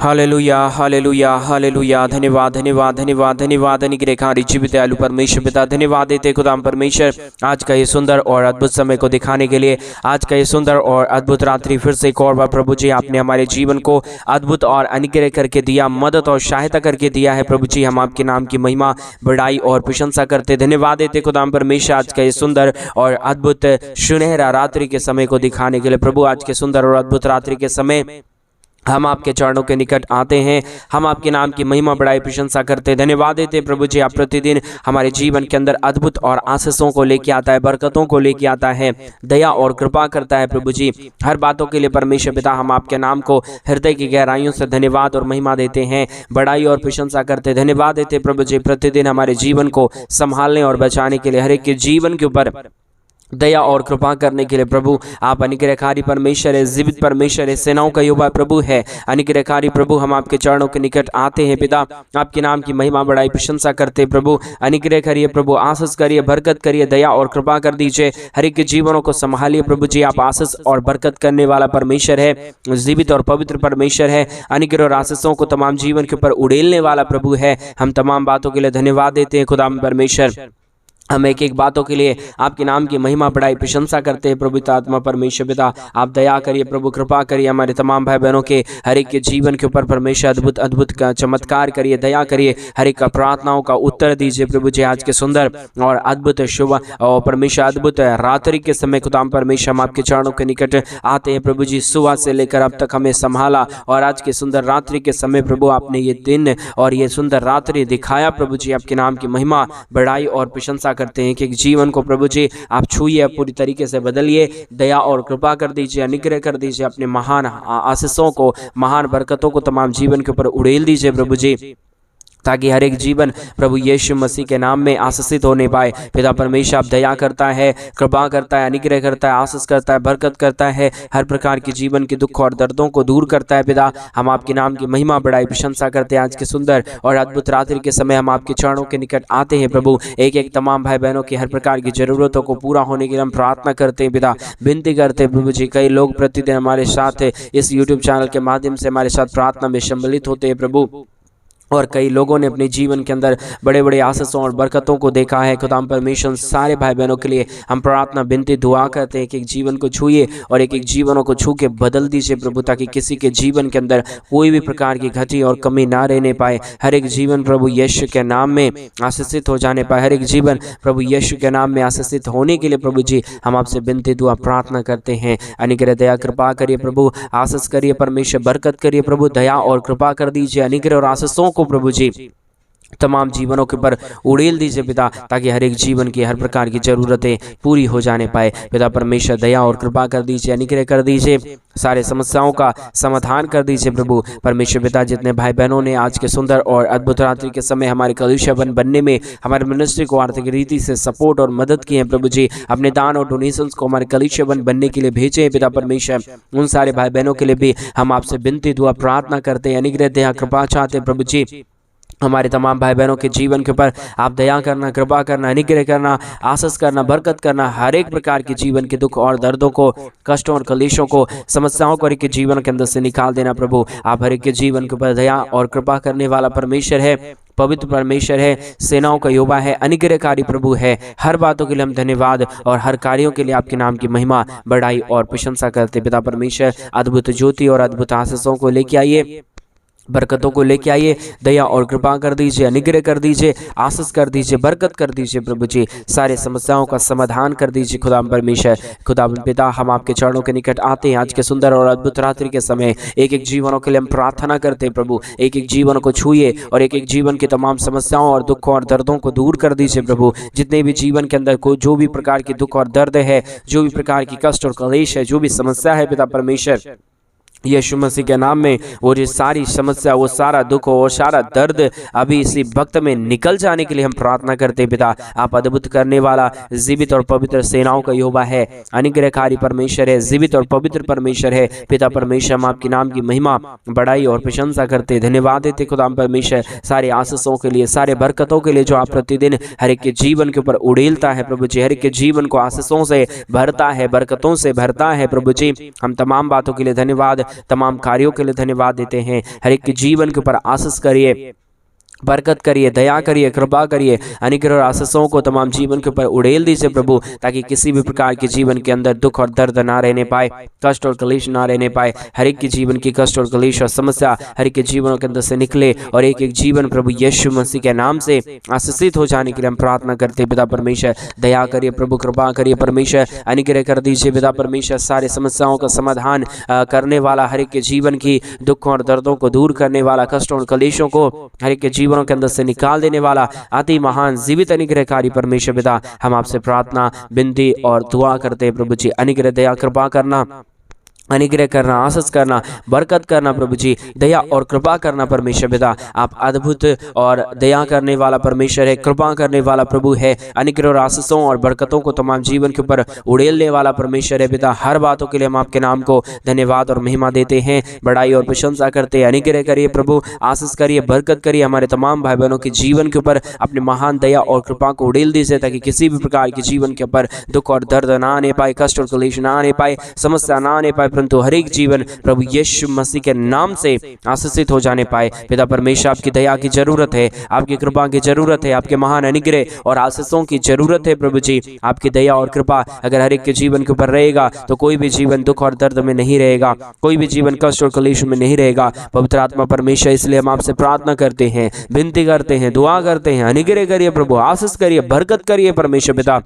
Hallelujah hallelujah hallelujah. धन्यवाद धन्यवाद धन्यवाद धन्यवाद। अनुग्रहकारी जीवित दयालु परमेश्वर पिता, धन्यवाद देते खुदाम परमेश्वर आज का ये सुंदर और अद्भुत समय को दिखाने के लिए, आज का ये सुंदर और अद्भुत रात्रि फिर से एक और बार प्रभु जी आपने हमारे जीवन को अद्भुत और अनुग्रह करके दिया, मदद और सहायता करके दिया है। प्रभु जी हम आपके नाम की महिमा, बड़ाई और प्रशंसा करते, धन्यवाद देते खुदाम परमेश्वर आज का ये सुंदर और अद्भुत सुनहरा रात्रि के समय को दिखाने के लिए। प्रभु आज के सुंदर और अद्भुत रात्रि के समय हम आपके चरणों के निकट आते हैं, हम आपके नाम की महिमा, बड़ाई, प्रशंसा करते, धन्यवाद देते प्रभु जी। आप प्रतिदिन हमारे जीवन के अंदर अद्भुत और आशीषों को लेके आता है, बरकतों को लेके आता है, दया और कृपा करता है प्रभु जी। हर बातों के लिए परमेश्वर पिता हम आपके नाम को हृदय की गहराइयों से धन्यवाद और महिमा देते हैं, बड़ाई और प्रशंसा करते, धन्यवाद देते प्रभु जी। प्रतिदिन हमारे जीवन को संभालने और बचाने के लिए, हर एक के जीवन के ऊपर दया और कृपा करने के लिए प्रभु आप अनुग्रहकारी परमेश्वर है, जीवित परमेश्वर है, सेनाओं का यहोवा प्रभु है। अनुग्रहकारी प्रभु हम आपके चरणों के निकट आते हैं पिता, आपके नाम की महिमा, बड़ाई, प्रशंसा करते प्रभु। अनुग्रह करिए प्रभु, आशीष करिए, बरकत करिए, दया और कृपा कर दीजिए, हर एक के जीवनों को संभालिए प्रभु जी। आप आशीष और बरकत करने वाला परमेश्वर है, जीवित और पवित्र परमेश्वर है। अनुग्रह और आशीषों को तमाम जीवन के ऊपर उड़ेलने वाला प्रभु है। हम तमाम बातों के लिए धन्यवाद देते हैं खुदा परमेश्वर। हम एक एक बातों के लिए आपके नाम की महिमा, बड़ाई, प्रशंसा करते हैं प्रभु आत्मा परमेश्वर पिता। आप दया करिए प्रभु, कृपा करिए हमारे तमाम भाई बहनों के हर एक के जीवन के ऊपर परमेश्वर अद्भुत अद्भुत का चमत्कार करिए, दया करिए, हर एक का प्रार्थनाओं का उत्तर दीजिए प्रभु जी। आज के सुंदर और अद्भुत शुभ और परमेश्वर अद्भुत रात्रि के समय खुदा परमेश्वर हम आपके चरणों के निकट आते हैं प्रभु जी। सुबह से लेकर अब तक हमें संभाला और आज के सुंदर रात्रि के समय प्रभु आपने ये दिन और ये सुंदर रात्रि दिखाया प्रभु जी। आपके नाम की महिमा, बड़ाई और प्रशंसा करते हैं कि जीवन को प्रभु जी आप छूइए, पूरी तरीके से बदलिए, दया और कृपा कर दीजिए, अनुग्रह कर दीजिए, अपने महान आशीषों को, महान बरकतों को तमाम जीवन के ऊपर उड़ेल दीजिए प्रभु जी, ताकि हर एक जीवन प्रभु यीशु मसीह के नाम में आशीषित होने पाए। पिता परमेश्वर आप दया करता है, कृपा करता है, अनुग्रह करता है, आशीष करता है, बरकत करता है, हर प्रकार के जीवन के दुख और दर्दों को दूर करता है। पिता हम आपके नाम की महिमा, बड़ाई, प्रशंसा करते हैं। आज के सुंदर और अद्भुत रात्रि के समय हम आपके चरणों के निकट आते हैं प्रभु। एक एक तमाम भाई बहनों की हर प्रकार की जरूरतों को पूरा होने के लिए हम प्रार्थना करते हैं पिता, विनती करते हैं प्रभु जी। कई लोग प्रतिदिन हमारे साथ इस यूट्यूब चैनल के माध्यम से हमारे साथ प्रार्थना में सम्मिलित होते हैं प्रभु, और कई लोगों ने अपने जीवन के अंदर बड़े बड़े आशीषों और बरकतों को देखा है। खुदाम परमेश्वर सारे भाई बहनों के लिए हम प्रार्थना, विनती, दुआ करते हैं कि एक जीवन को छूइए और एक एक जीवनों को छू के बदल दीजिए प्रभु, ताकि किसी के जीवन के अंदर कोई भी प्रकार की घटी और कमी ना रहने पाए। हर एक जीवन प्रभु यीशु के नाम में आशीषित हो जाने पाए, हर एक जीवन प्रभु यीशु के नाम में आशीषित होने के लिए प्रभु जी हम आपसे विनती, दुआ, प्रार्थना करते हैं। अनुग्रह, दया, कृपा करिए प्रभु, आशीष करिए परमेश्वर, बरकत करिए प्रभु, दया और कृपा कर दीजिए, अनुग्रह और आशीषों को प्रभु जी तमाम जीवनों के ऊपर उड़ेल दीजिए पिता, ताकि हर एक जीवन की हर प्रकार की जरूरतें पूरी हो जाने पाए। पिता परमेश्वर दया और कृपा कर दीजिए, अनुग्रह कर दीजिए, सारे समस्याओं का समाधान कर दीजिए प्रभु परमेश्वर पिता। जितने भाई बहनों ने आज के सुंदर और अद्भुत रात्रि के समय हमारे कलीसिया बनने में हमारे मिनिस्ट्री को आर्थिक रीति से सपोर्ट और मदद की है प्रभु जी, अपने दान और डोनेशंस को हमारे कलीसिया बनने के लिए भेजे हैं पिता परमेश्वर। उन सारे भाई बहनों के लिए भी हम आपसे विनती, दुआ, प्रार्थना करते हैं, अनुग्रह, दया, कृपा चाहते हैं प्रभु जी। हमारे तमाम भाई बहनों के जीवन के ऊपर आप दया करना, कृपा करना, अनुग्रह करना, आशीष करना, बरकत करना, हर एक प्रकार के जीवन के दुख और दर्दों को, कष्टों और कलेशों को, समस्याओं को हर एक के जीवन के अंदर से निकाल देना प्रभु। आप हर एक के जीवन के ऊपर दया और कृपा करने वाला परमेश्वर है, पवित्र परमेश्वर है, सेनाओं का यहोवा है, अनुग्रहकारी प्रभु है। हर बातों के लिए हम धन्यवाद और हर कार्यों के लिए आपके नाम की महिमा, बड़ाई और प्रशंसा करते पिता परमेश्वर। अद्भुत ज्योति और अद्भुत आशीषों को लेके आइए, बरकतों को लेके आइए, दया और कृपा कर दीजिए, अनुग्रह कर दीजिए, आशीष कर दीजिए, बरकत कर दीजिए प्रभु जी, सारे समस्याओं का समाधान कर दीजिए खुदा परमेश्वर। खुदा पिता हम आपके चरणों के निकट आते हैं आज के सुंदर और अद्भुत रात्रि के समय। एक एक जीवनों के लिए हम प्रार्थना करते हैं प्रभु, एक एक जीवन को छूइए और एक एक जीवन की तमाम समस्याओं और दुखों और दर्दों को दूर कर दीजिए प्रभु। जितने भी जीवन के अंदर को जो भी प्रकार की दुख और दर्द है, जो भी प्रकार की कष्ट और कलेश है, जो भी समस्या है पिता परमेश्वर, यीशु मसीह के नाम में वो जो सारी समस्या, वो सारा दुख और सारा दर्द अभी इसी वक्त में निकल जाने के लिए हम प्रार्थना करते हैं पिता। आप अद्भुत करने वाला, जीवित और पवित्र सेनाओं का यहोवा है, अनुग्रहकारी परमेश्वर है, जीवित और पवित्र परमेश्वर है पिता परमेश्वर। हम आपके नाम की महिमा, बड़ाई और प्रशंसा करते, धन्यवाद देते खुदा परमेश्वर, सारे आशीषों के लिए, सारे बरकतों के लिए जो आप प्रतिदिन हर एक के जीवन के ऊपर उड़ेलता है प्रभु जी, हर एक के जीवन को आशीषों से भरता है, बरकतों से भरता है प्रभु जी। हम तमाम बातों के लिए धन्यवाद तमाम कार्यों के लिए धन्यवाद देते हैं। हर एक के जीवन के ऊपर आशीष करिए, बरकत करिए, दया करिए, कृपा करिए, अनुग्रह और आशीषों को तमाम जीवन के ऊपर उड़ेल दीजिए प्रभु, ताकि किसी भी प्रकार के जीवन के अंदर दुख और दर्द ना रहने पाए, कष्ट और कलेश ना रहने पाए। हर एक के जीवन की कष्ट और कलेश और समस्या हर एक के जीवन के अंदर से निकले और एक एक जीवन प्रभु यीशु मसीह के नाम से आशीषित हो जाने के लिए हम प्रार्थना करते। पिता परमेश्वर दया करिए प्रभु, कृपा करिए परमेश्वर, अनुग्रह कर दीजिए पिता परमेश्वर। सारे समस्याओं का समाधान करने वाला, हर एक के जीवन की दुखों और दर्दों को दूर करने वाला, कष्टों और कलेशों को हर एक के जीवनों के अंदर से निकाल देने वाला अति महान जीवित अनुग्रहकारी परमेश्वर पिता, हम आपसे प्रार्थना, विनती और दुआ करते हैं प्रभु जी। अनुग्रह, दया, कृपा करना, अनुग्रह करना, आशीष करना, बरकत करना प्रभु जी, दया और कृपा करना परमेश्वर पिता। आप अद्भुत और दया करने वाला परमेश्वर है, कृपा करने वाला प्रभु है, अनुग्रह और आशीषों और बरकतों को तमाम जीवन के ऊपर उड़ेलने वाला परमेश्वर है पिता। हर बातों के लिए हम आपके नाम को धन्यवाद और महिमा देते हैं, बड़ाई और प्रशंसा करते हैं। अनुग्रह करिए प्रभु, आशीष करिए, बरकत करिए, हमारे तमाम भाई बहनों के जीवन के ऊपर अपने महान दया और कृपा को उड़ेल दीजिए, ताकि किसी भी प्रकार के जीवन के ऊपर दुख और दर्द ना आने पाए, कष्ट और क्लेश ना आने पाए, समस्या ना आने पाए, परंतु हर एक जीवन प्रभु यीशु मसीह के नाम से आशीषित हो जाने पाए। पिता परमेश्वर, आपकी दया की जरूरत है, आपकी कृपा की जरूरत है, आपके महान अनुग्रह और आशीषों की जरूरत है प्रभु जी। आपकी दया और कृपा अगर हर एक के जीवन के ऊपर रहेगा तो कोई भी जीवन दुख और दर्द में नहीं रहेगा, कोई भी जीवन कष्ट और क्लेश में नहीं रहेगा। पवित्र आत्मा परमेश्वर, इसलिए हम आपसे प्रार्थना करते हैं, विनती करते हैं, दुआ करते हैं, अनुग्रह करिए प्रभु, आशीष करिए, बरकत करिए परमेश्वर पिता।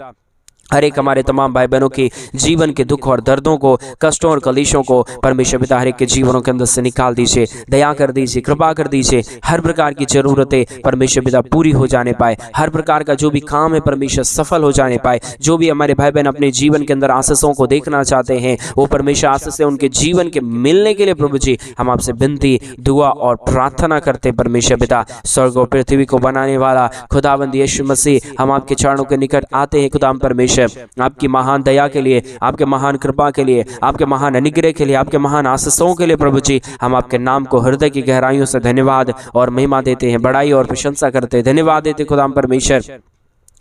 हर एक हमारे तमाम भाई बहनों की जीवन के दुख और दर्दों को, कष्टों और कलेशों को परमेश्वर पिता हर एक के जीवनों के अंदर से निकाल दीजिए, दया कर दीजिए, कृपा कर दीजिए। हर प्रकार की जरूरतें परमेश्वर पिता पूरी हो जाने पाए, हर प्रकार का जो भी काम है परमेश्वर सफल हो जाने पाए। जो भी हमारे भाई बहन अपने जीवन के अंदर आशीषों को देखना चाहते हैं, वो परमेश्वर आशीष से उनके जीवन के मिलने के लिए प्रभु जी हम आपसे विनती, दुआ और प्रार्थना करते हैं परमेश्वर पिता। स्वर्ग और पृथ्वी को बनाने वाला खुदावंद यीशु मसीह, हम आपके चरणों के निकट आते हैं खुदाम परमेश्वर, आपकी महान दया के लिए, आपके महान कृपा के लिए, आपके महान अनुग्रह के लिए, आपके महान आशीषों के लिए प्रभु जी हम आपके नाम को हृदय की गहराइयों से धन्यवाद और महिमा देते हैं, बड़ाई और प्रशंसा करते हैं, धन्यवाद देते खुदाम परमेश्वर।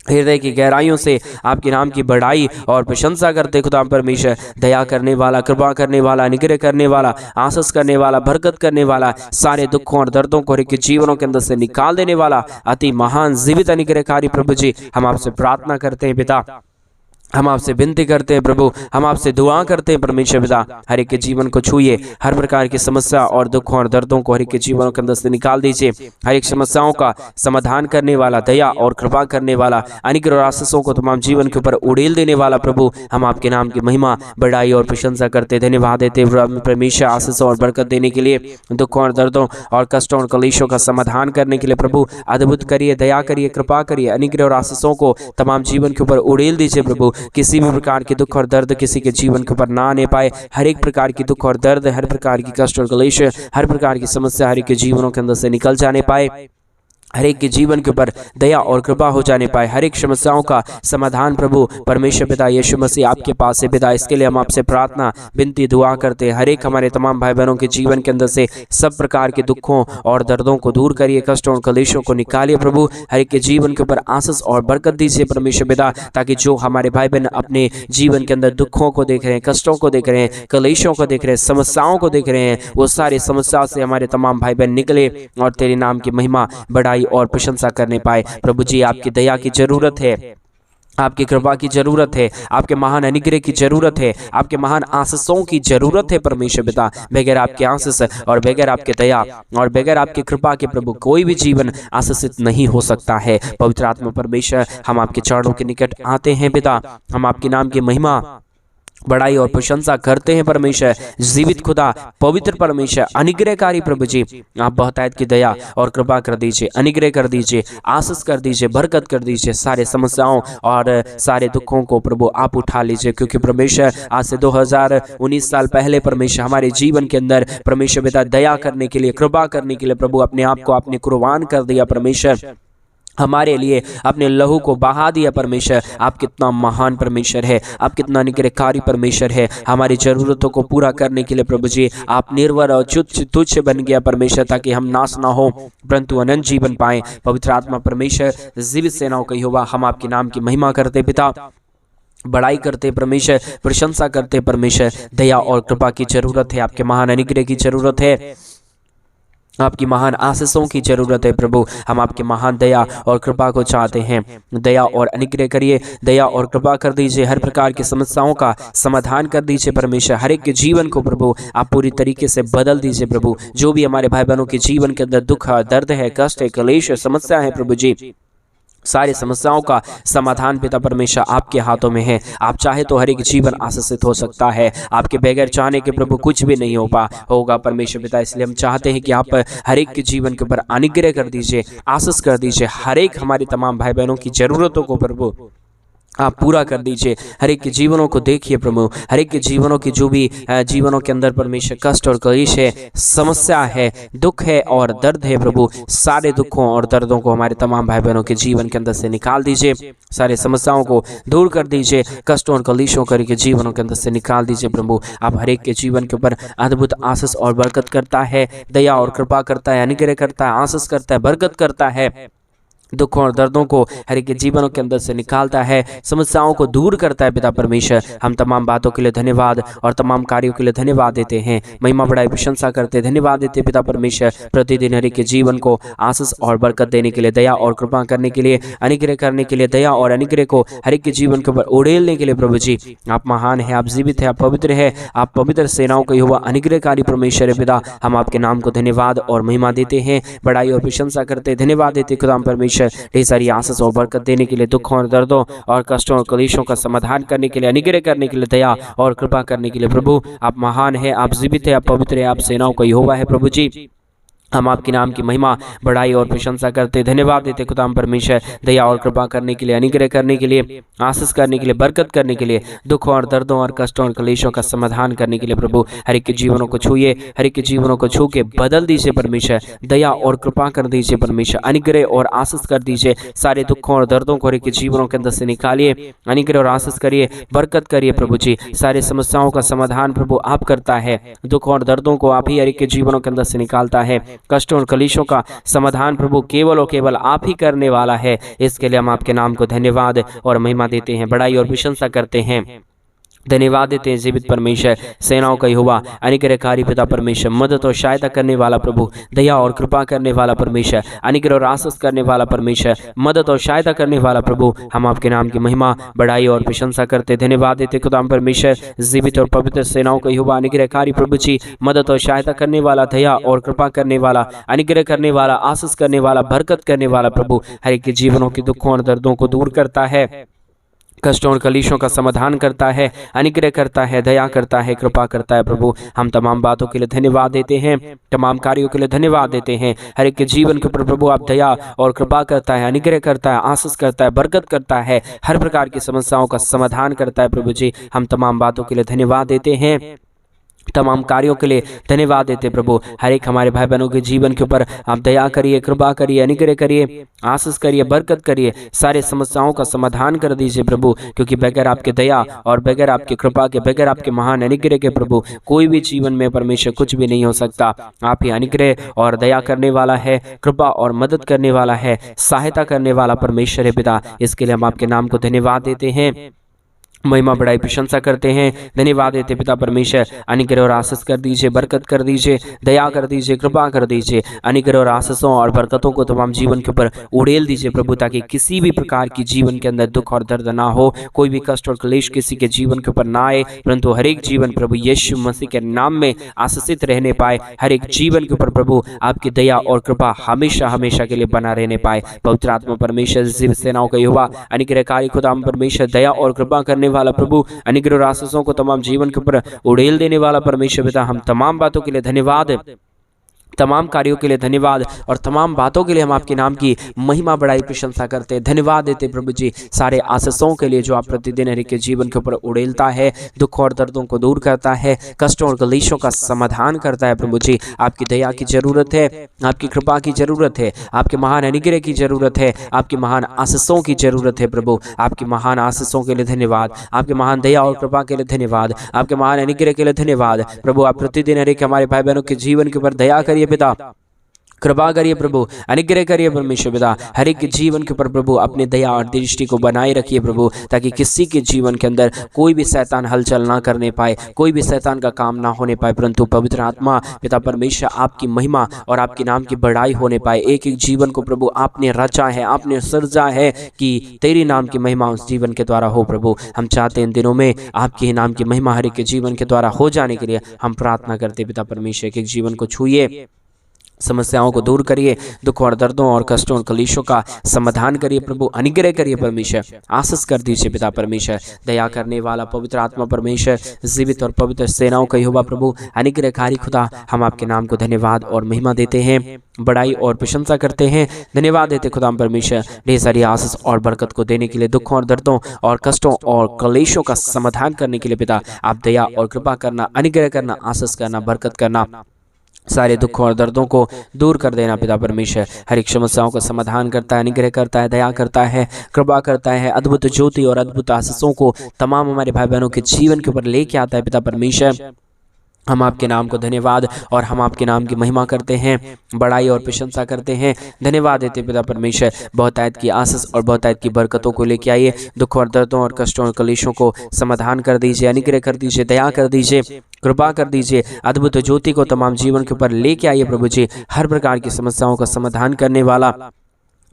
हृदय की गहराइयों से आपके नाम की बड़ाई और प्रशंसा करते खुदा परमेश्वर। दया करने वाला, कृपा करने वाला, अनुग्रह करने वाला, आशीष करने वाला, बरकत करने वाला, सारे दुखों और दर्दों को के जीवनों के अंदर से निकाल देने वाला अति महान जीवित अनुग्रहकारी प्रभु जी हम आपसे प्रार्थना करते हैं पिता, हम आपसे विनती करते हैं प्रभु, हम आपसे दुआ करते हैं परमेश्वर पिता। हर एक के जीवन को छूइए, हर प्रकार की समस्या और दुखों और दर्दों को हर एक के जीवनों के अंदर से निकाल दीजिए। हर एक समस्याओं का समाधान करने वाला, दया और कृपा करने वाला, अनुग्रह और आशीषों को तमाम जीवन के ऊपर उड़ेल देने वाला प्रभु हम आपके नाम की महिमा, बड़ाई और प्रशंसा करते, धन्यवाद देते परमेश्वर। आशीषों और बरकत देने के लिए, दुखों और दर्दों और कष्टों और कलेशों का समाधान करने के लिए प्रभु अद्भुत करिए, दया करिए, कृपा करिए, अनुग्रह और आशीषों को तमाम जीवन के ऊपर उड़ेल दीजिए प्रभु। किसी भी प्रकार के दुख और दर्द किसी के जीवन के ऊपर ना आने पाए। हर एक प्रकार की दुख और दर्द, हर प्रकार की कष्ट और क्लेश, हर प्रकार की समस्या हर एक के जीवनों के अंदर से निकल जाने पाए। हर एक के जीवन के ऊपर दया और कृपा हो जाने पाए। हर एक समस्याओं का समाधान प्रभु परमेश्वर पिता यीशु मसीह आपके पास है पिता। इसके लिए हम आपसे प्रार्थना, विनती, दुआ करते हैं। हर एक हमारे तमाम भाई बहनों के जीवन के अंदर से सब प्रकार के दुखों और दर्दों को दूर करिए, कष्टों और कलेशों को निकालिए प्रभु। हर एक के जीवन के ऊपर आशीष और बरकत दीजिए परमेश्वर पिता, ताकि जो हमारे भाई बहन अपने जीवन के अंदर दुखों को देख रहे हैं, कष्टों को देख रहे हैं, कलेशों को देख रहे हैं, समस्याओं को देख रहे हैं, वो सारी समस्याओं से हमारे तमाम भाई बहन निकले और तेरे नाम की महिमा, बड़ाई और प्रशंसा करने पाए। प्रभु जी आपकी दया की जरूरत है, आपकी कृपा की जरूरत है, आपके महान अनुग्रह की जरूरत है, आपके महान आशीषों की जरूरत है परमेश्वर पिता। बगैर आपके आशीष और बगैर आपके दया और बगैर आपकी कृपा के प्रभु कोई भी जीवन आशीषित नहीं हो सकता है। पवित्र आत्मा परमेश्वर हम आपके चरणों के निकट आते हैं पिता, हम आपके नाम की महिमा, बड़ाई और प्रशंसा करते हैं परमेश्वर। जीवित खुदा, पवित्र परमेश्वर, अनुग्रहकारी प्रभु जी आप बहुतायत की दया और कृपा कर दीजिए, अनुग्रह कर दीजिए, आशीष कर दीजिए, बरकत कर दीजिए। सारे समस्याओं और सारे दुखों को प्रभु आप उठा लीजिए, क्योंकि परमेश्वर आज से 2019 साल पहले परमेश्वर हमारे जीवन के अंदर परमेश्वर पिता दया करने के लिए, कृपा करने के लिए प्रभु अपने आप को आपने कुर्बान कर दिया परमेश्वर, हमारे लिए अपने लहू को बहा दिया परमेश्वर। आप कितना महान परमेश्वर है, आप कितना अनुग्रहकारी परमेश्वर है। हमारी जरूरतों को पूरा करने के लिए प्रभु जी आप निर्भर और तुच्छ बन गया परमेश्वर, ताकि हम नाश ना हो परंतु अनंत जीवन पाएं। पवित्र आत्मा परमेश्वर जीवित सेनाओं का यहोवा हम आपके नाम की महिमा करते पिता, बड़ाई करते परमेश्वर, प्रशंसा करते परमेश्वर। दया और कृपा की जरूरत है, आपके महान अनुग्रह की जरूरत है, आपकी महान आशीषों की जरूरत है प्रभु। हम आपके महान दया और कृपा को चाहते हैं। दया और अनुग्रह करिए, दया और कृपा कर दीजिए, हर प्रकार की समस्याओं का समाधान कर दीजिए परमेश्वर। हर एक के जीवन को प्रभु आप पूरी तरीके से बदल दीजिए प्रभु। जो भी हमारे भाई बहनों के जीवन के अंदर दुख है, दर्द है, कष्ट है, क्लेश है, समस्या है प्रभु जी, सारी समस्याओं का समाधान पिता परमेश्वर आपके हाथों में है। आप चाहे तो हर एक जीवन आशीषित हो सकता है। आपके बगैर चाहने के प्रभु कुछ भी नहीं होगा परमेश्वर पिता। इसलिए हम चाहते हैं कि आप हर एक के जीवन के ऊपर अनुग्रह कर दीजिए, आशीष कर दीजिए। हर एक हमारी तमाम भाई बहनों की जरूरतों को प्रभु आप पूरा कर दीजिए। हर एक के जीवनों को देखिए प्रभु, हर एक के जीवनों की जो भी जीवनों के अंदर परमेश्वर कष्ट और क्लेश है, समस्या है, दुख है और दर्द है प्रभु, सारे दुखों और दर्दों को हमारे तमाम भाई बहनों के जीवन के अंदर से निकाल दीजिए। सारे समस्याओं को दूर कर दीजिए, कष्टों और क्लेशों के जीवनों के अंदर से निकाल दीजिए प्रभु। आप हर एक के जीवन के ऊपर अद्भुत आशीष और बरकत करता है, दया और कृपा करता है, अनुग्रह करता है, आशीष करता है, बरकत करता है, दुखों और दर्दों को हर एक जीवनों के अंदर से निकालता है, समस्याओं को दूर करता है पिता परमेश्वर। हम तमाम बातों के लिए धन्यवाद और तमाम कार्यों के लिए धन्यवाद देते हैं, महिमा बड़ाई प्रशंसा करते धन्यवाद देते पिता परमेश्वर। प्रतिदिन हर एक के जीवन को आशीष और बरकत देने के लिए, दया और कृपा करने के लिए, अनुग्रह करने के लिए, दया और अनुग्रह को हर एक के जीवन के ऊपर उड़ेलने के लिए प्रभु जी आप महान है, आप जीवित है, आप पवित्र है, आप पवित्र सेनाओं का युवा अनुग्रहकारी परमेश्वर है पिता। हम आपके नाम को धन्यवाद और महिमा देते हैं, बड़ाई और प्रशंसा करते धन्यवाद देते खुदा परमेश्वर। ढेर सारी आशीष और बरकत देने के लिए, दुखों और दर्दों और कष्टों और क्लेशों का समाधान करने के लिए, अनुग्रह करने के लिए, दया और कृपा करने के लिए प्रभु आप महान है, आप जीवित है, आप पवित्र है, आप सेनाओं का यहोवा है प्रभु जी। हम आपके नाम की महिमा बड़ाई और प्रशंसा करते धन्यवाद देते खुदा परमेश्वर। दया और कृपा करने के लिए, अनुग्रह करने के लिए, आशीष करने के लिए, बरकत करने के लिए, दुखों और दर्दों और कष्टों और क्लेशों का समाधान करने के लिए प्रभु हर एक के जीवनों को छूइए, हर एक के जीवनों को छू के बदल दीजिए परमेश्वर। दया और कृपा कर दीजिए परमेश्वर, अनुग्रह और आशीष कर दीजिए। सारे दुखों और दर्दों को हर एक के जीवनों के अंदर से निकालिए, अनुग्रह और आशीष करिए, बरकत करिए प्रभु जी। सारे समस्याओं का समाधान प्रभु आप करता है, दुखों और दर्दों को आप ही हर एक के जीवनों के अंदर से निकालता है, कष्टों और क्लेशों का समाधान प्रभु केवल और केवल आप ही करने वाला है। इसके लिए हम आपके नाम को धन्यवाद और महिमा देते हैं, बड़ाई और प्रशंसा करते हैं, धन्यवाद देते हैं जीवित परमेश्वर, सेनाओं का यहोवा, अनुग्रहकारी पिता परमेश्वर, मदद और सहायता करने वाला प्रभु, दया और कृपा करने वाला परमेश्वर, अनुग्रह और आशीष करने वाला परमेश्वर, मदद और सहायता करने वाला प्रभु। हम आपके नाम की महिमा बड़ाई और प्रशंसा करते धन्यवाद देते खुदा परमेश्वर। जीवित और पवित्र सेनाओं का यहोवा, अनुग्रहकारी प्रभु जी, मदद और सहायता करने वाला, दया और कृपा करने वाला, अनुग्रह करने वाला, आशीष करने वाला, बरकत करने वाला प्रभु हर एक के जीवनों के दुखों और दर्दों को दूर करता है, कष्टों और क्लेशों का समाधान करता है, अनुग्रह करता है, दया करता है, कृपा करता है प्रभु। हम तमाम बातों के लिए धन्यवाद देते हैं, तमाम कार्यों के लिए धन्यवाद देते हैं। हर एक के जीवन के ऊपर प्रभु आप दया और कृपा करता है, अनुग्रह करता है, आशीष करता है, बरकत करता है, हर प्रकार की समस्याओं का समाधान करता है प्रभु जी। हम तमाम बातों के लिए धन्यवाद देते हैं, तमाम कार्यों के लिए धन्यवाद देते प्रभु। हर एक हमारे भाई बहनों के जीवन के ऊपर आप दया करिए, कृपा करिए, अनुग्रह करिए, आशीष करिए, बरकत करिए, सारे समस्याओं का समाधान कर दीजिए प्रभु। क्योंकि बगैर आपके दया और बगैर आपकी कृपा के, बगैर आपके महान अनुग्रह के प्रभु कोई भी जीवन में परमेश्वर कुछ भी नहीं हो सकता। आप ही अनुग्रह और दया करने वाला है, कृपा और मदद करने वाला है, सहायता करने वाला परमेश्वर है पिता। इसके लिए हम आपके नाम को धन्यवाद देते हैं, महिमा बड़ाई प्रशंसा करते हैं, धन्यवाद देते पिता परमेश्वर। अनुग्रह और आशीष कर दीजिए, बरकत कर दीजिए, दया कर दीजिए, कृपा कर दीजिए, अनुग्रह और आशीषों और बरकतों को तमाम जीवन के ऊपर उड़ेल दीजिए प्रभु, ताकि किसी भी प्रकार की जीवन के अंदर दुख और दर्द ना हो, कोई भी कष्ट और क्लेश किसी के जीवन के ऊपर ना आए, परंतु हर एक जीवन प्रभु यीशु मसीह के नाम में आशीषित रहने पाए। हर एक जीवन के ऊपर प्रभु आपकी दया और कृपा हमेशा हमेशा के लिए बना रहने पाए। पवित्र आत्मा परमेश्वर, जीवित सेनाओं का यहोवा, अनुग्रहकारी खुदा परमेश्वर, दया और कृपा करने वाला प्रभु, अनुग्रह और आशीषों को तमाम जीवन के ऊपर उड़ेल देने वाला परमेश्वर पिता, हम तमाम बातों के लिए धन्यवाद, तमाम कार्यों के लिए धन्यवाद और तमाम बातों के लिए हम आपके नाम की महिमा बड़ाई प्रशंसा करते हैं, धन्यवाद देते प्रभु जी। सारे आशीषों के लिए जो आप प्रतिदिन हर एक के जीवन के ऊपर उड़ेलता है, दुख और दर्दों को दूर करता है, कष्टों और क्लेशों का समाधान करता है प्रभु जी। आपकी दया की जरूरत है, आपकी कृपा की जरूरत है, आपके महान अनुग्रह की जरूरत है, आपकी महान आशीषों की जरूरत है प्रभु। आपकी महान आशीषों के लिए धन्यवाद, आपके महान दया और कृपा के लिए धन्यवाद, आपके महान अनुग्रह के लिए धन्यवाद प्रभु। आप प्रतिदिन हर एक हमारे भाई बहनों के जीवन के ऊपर दया करिए पिता, कृपा करिए प्रभु, अनुग्रह करिए परमेश्वर पिता, हर एक के जीवन के ऊपर प्रभु अपने दया और दृष्टि को बनाए रखिए प्रभु, ताकि किसी के जीवन के अंदर कोई भी शैतान हलचल ना करने पाए, कोई भी शैतान का काम ना होने पाए, परंतु पवित्र आत्मा पिता परमेश्वर आपकी महिमा और आपके नाम की बड़ाई होने पाए। एक एक जीवन को प्रभु आपने रचा है, आपने सृजा है कि तेरी नाम की महिमा उस जीवन के द्वारा हो प्रभु। हम चाहते हैं इन दिनों में आपके नाम की महिमा हर एक के जीवन के द्वारा हो जाने के लिए हम प्रार्थना करते पिता परमेश्वर, एक एक जीवन को छूइए, समस्याओं को दूर करिए, दुख और दर्दों और कष्टों और कलेशों का समाधान करिए प्रभु, अनुग्रह करिए परमेश्वर, आशीष कर दीजिए पिता परमेश्वर। दया करने वाला पवित्र आत्मा परमेश्वर, जीवित और पवित्र सेनाओं का यहोवा प्रभु, अनुग्रहकारी खुदा, हम आपके नाम को धन्यवाद और महिमा देते हैं, बड़ाई और प्रशंसा करते हैं, धन्यवाद देते खुदा परमेश्वर ढेर सारी आशीष और बरकत को देने के लिए, दुखों और दर्दों और कष्टों और कलेशों का समाधान करने के लिए पिता आप दया और कृपा करना, अनुग्रह करना, आशीष करना, बरकत करना, सारे दुखों और दर्दों को दूर कर देना पिता परमेश्वर। हर एक समस्याओं का समाधान करता है, अनुग्रह करता है, दया करता है, कृपा करता है, अद्भुत ज्योति और अद्भुत आशीषों को तमाम हमारे भाई बहनों के जीवन के ऊपर लेके आता है पिता परमेश्वर। हम आपके नाम को धन्यवाद और हम आपके नाम की महिमा करते हैं, बड़ाई और प्रशंसा करते हैं, धन्यवाद देते पिता परमेश्वर। बहुतायत की आशीष और बहुतायत की बरकतों को लेके आइए, दुख और दर्दों और कष्टों और कलेशों को समाधान कर दीजिए, अनुग्रह कर दीजिए, दया कर दीजिए, कृपा कर दीजिए, अद्भुत ज्योति को तमाम जीवन के ऊपर लेके आइए प्रभु जी। हर प्रकार की समस्याओं का समाधान करने वाला,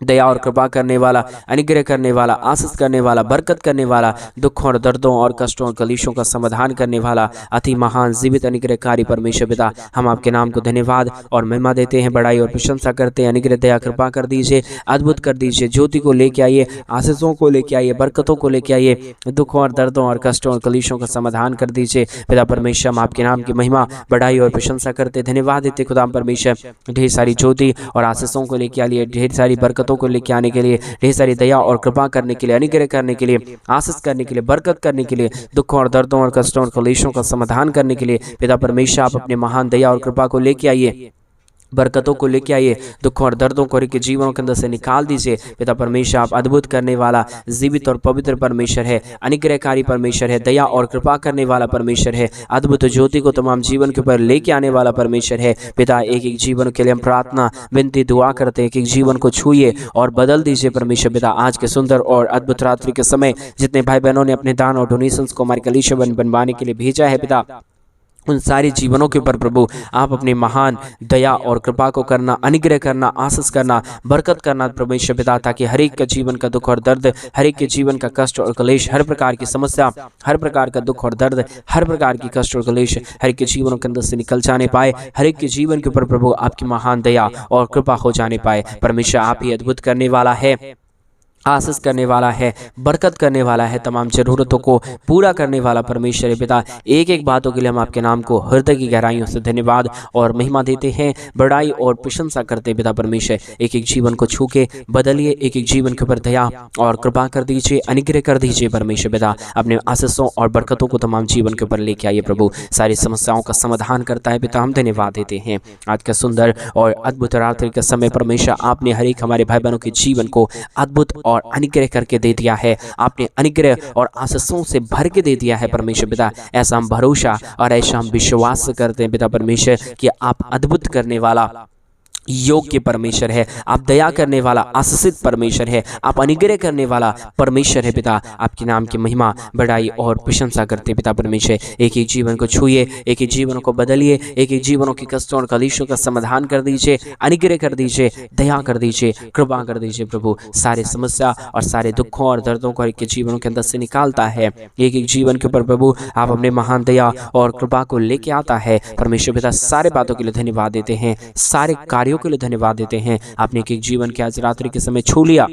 दया और कृपा करने वाला, अनुग्रह करने वाला, आशीष करने वाला, बरकत करने वाला, दुखों और दर्दों और कष्टों और कलेशों का समाधान करने वाला, अति महान जीवित अनुग्रहकारी परमेश्वर पिता, हम आपके नाम को धन्यवाद और महिमा देते हैं, बड़ाई और प्रशंसा करते हैं। अनुग्रह दया कृपा कर दीजिए, अद्भुत कर दीजिए, ज्योति को लेके आइए, आशीषों को लेके आइए, बरकतों को लेके आइए, दुखों और दर्दों और कष्टों और कलेशों का समाधान कर दीजिए पिता परमेश्वर। हम आपके नाम की महिमा, बड़ाई और प्रशंसा करते, धन्यवाद देते खुदा परमेश्वर। ढेर सारी ज्योति और आशीषों को लेके आइए, ढेर सारी बरकतों को लेके आने के लिए, ढेर सारी दया और कृपा करने के लिए, अनुग्रह करने के लिए, आशीष करने के लिए, बरकत करने के लिए, दुखों और दर्दों और कष्टों और कलेशों का समाधान करने के लिए पिता परमेश्वर आप अपने महान दया और कृपा को लेके आइए, बरकतों को लेके आइए, दुखों और दर्दों को के जीवनों के अंदर से निकाल दीजिए पिता परमेश्वर। आप अद्भुत करने वाला, जीवित और पवित्र परमेश्वर है, अनुग्रहकारी परमेश्वर है, दया और कृपा करने वाला परमेश्वर है, अद्भुत ज्योति को तमाम जीवन के ऊपर लेके आने वाला परमेश्वर है पिता। एक एक जीवन के लिए हम प्रार्थना, विनती, दुआ करते हैं, एक एक जीवन को छूइए और बदल दीजिए परमेश्वर पिता। आज के सुंदर और अद्भुत रात्रि के समय जितने भाई बहनों ने अपने दान और डोनेशंस को हमारे कलीसिया बनवाने के लिए भेजा है पिता, उन सारे जीवनों के ऊपर प्रभु आप अपनी महान दया और कृपा को करना, अनुग्रह करना, आशीष करना, बरकत करना परमेश्वर पिता, ताकि हर एक का जीवन का दुख और दर्द, हर एक के जीवन का कष्ट और कलेश, हर प्रकार की समस्या, हर प्रकार का दुख और दर्द, हर प्रकार की कष्ट और कलेश हर एक के जीवनों के अंदर से निकल जाने पाए, हर एक के जीवन के ऊपर प्रभु आपकी महान दया और कृपा हो जाने पाए। परमेश्वर आप ही अद्भुत करने वाला है, आशीष करने वाला है, बरकत करने वाला है, तमाम जरूरतों को पूरा करने वाला परमेश्वर है पिता। एक एक बातों के लिए हम आपके नाम को हृदय की गहराइयों से धन्यवाद और महिमा देते हैं, बड़ाई और प्रशंसा करते हैं पिता परमेश्वर। एक एक जीवन को छू के बदलिए, एक एक जीवन के ऊपर दया और कृपा कर दीजिए, अनुग्रह कर दीजिए परमेश्वर पिता। अपने आशीषों और बरकतों को तमाम जीवन के ऊपर लेके आइए प्रभु, सारी समस्याओं का समाधान करता है पिता। हम धन्यवाद देते हैं आज का सुंदर और अद्भुत रात्रि के समय परमेश्वर आपने हर एक हमारे भाई बहनों के जीवन को अद्भुत और अनुग्रह करके दे दिया है, आपने अनुग्रह और आशीषों से भर के दे दिया है परमेश्वर पिता। ऐसा हम भरोसा और ऐसा हम विश्वास करते हैं पिता परमेश्वर कि आप अद्भुत करने वाला, योग्य परमेश्वर है, आप दया करने वाला, आशीषित परमेश्वर है, आप अनुग्रह करने वाला परमेश्वर है पिता। आपके नाम की महिमा, बड़ाई और प्रशंसा करते पिता परमेश्वर। एक एक जीवन को छूइए, एक एक जीवन को बदलिए, एक एक जीवनों की कष्टों और कलेशों का समाधान कर दीजिए, अनुग्रह कर दीजिए, दया कर दीजिए, कृपा कर दीजिए प्रभु। सारे समस्या और सारे दुखों और दर्दों को एक जीवनों के अंदर से निकालता है। एक एक जीवन के ऊपर प्रभु आप अपने महान दया और कृपा को लेके आता है परमेश्वर पिता। सारे बातों के लिए धन्यवाद देते हैं, सारे कार्यों के लिए धन्यवाद देते हैं। आपने एक एक जीवन के आज रात्रि के समय छू लिया,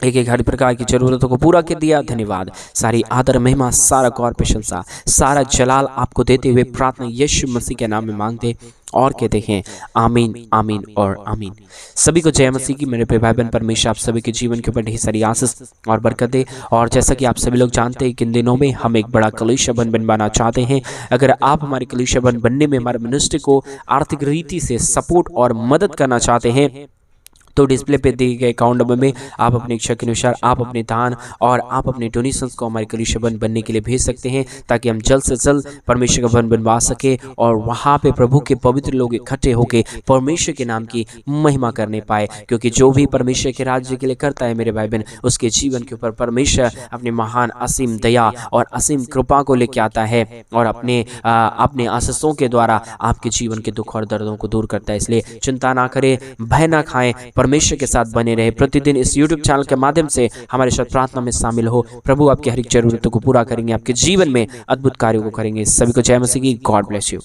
एक एक हर प्रकार की जरूरतों को पूरा कर दिया। धन्यवाद, सारी आदर, महिमा, सारा गौर, प्रशंसा, सारा जलाल आपको देते हुए प्रार्थना यीशु मसीह के नाम में मांगते और कहते हैं आमीन, आमीन और आमीन। सभी को जय मसीह की। मेरे प्रिय भाई बहन, परमेश्वर आप सभी के जीवन के ऊपर ढेर सारी आशीष और बरकत दे। और जैसा कि आप सभी लोग जानते हैं कि इन दिनों में हम एक बड़ा कलीसिया बनवाना चाहते हैं। अगर आप हमारे कलीसिया बनने में हमारे मिनिस्ट्री को आर्थिक रीति से सपोर्ट और मदद करना चाहते हैं तो डिस्प्ले पे दिए गए अकाउंट नंबर में आप अपनी इच्छा के अनुसार आप अपने दान और आप अपने डोनेशंस को हमारे कलीसिया भवन बनने के लिए भेज सकते हैं, ताकि हम जल्द से जल्द परमेश्वर का भवन बनवा सके और वहाँ पे प्रभु के पवित्र लोग इकट्ठे होकर परमेश्वर के नाम की महिमा करने पाए। क्योंकि जो भी परमेश्वर के राज्य के लिए करता है मेरे भाई बहन, उसके जीवन के ऊपर परमेश्वर अपने महान असीम दया और असीम कृपा को लेके आता है और अपने आशीषों के द्वारा आपके जीवन के दुख और दर्दों को दूर करता है। इसलिए चिंता ना करें, भय ना खाएं, परमेश्वर के साथ बने रहे। प्रतिदिन इस YouTube चैनल के माध्यम से हमारे साथ प्रार्थना में शामिल हो। प्रभु आपकी हर एक जरूरतों को पूरा करेंगे, आपके जीवन में अद्भुत कार्यों को करेंगे। सभी को जय मसीह की। God bless you.